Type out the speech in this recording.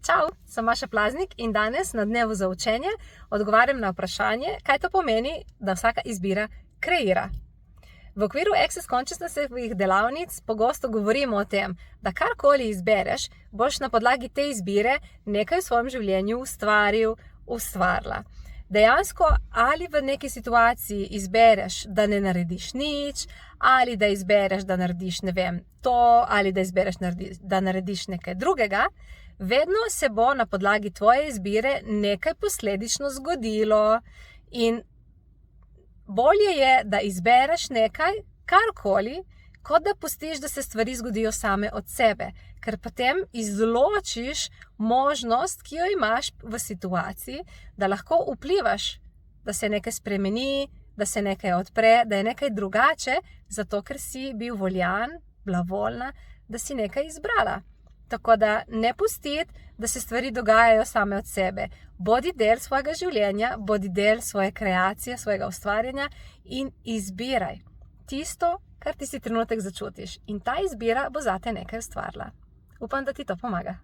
Čau, sem Maša Plaznik in danes na Dnevu za učenje odgovarjam na vprašanje, kaj to pomeni, da vsaka izbira kreira. V okviru Access Consciousnessovih delavnic pogosto govorimo o tem, da karkoli izbereš, boš na podlagi te izbire nekaj v svojem življenju ustvarila. Dejansko, ali v neki situaciji izbereš, da ne narediš nič, ali da izbereš, da narediš, to, ali da izbereš, da narediš nekaj drugega, vedno se bo na podlagi tvoje izbire nekaj posledično zgodilo. In bolje je, da izbereš nekaj, karkoli, kot da pustiš, da se stvari zgodijo same od sebe. Ker potem izločiš možnost, ki jo imaš v situaciji, da lahko vplivaš, da se nekaj spremeni, da se nekaj odpre, da je nekaj drugače, zato ker si bil voljan, bila voljna, da si nekaj izbrala. Tako da ne pustiti, da se stvari dogajajo same od sebe. Bodi del svojega življenja, bodi del svoje kreacije, svojega ustvarjanja in izbiraj tisto, kar ti si trenutek začutiš. In ta izbira bo zate nekaj ustvarila. Upam, da ti to pomaga.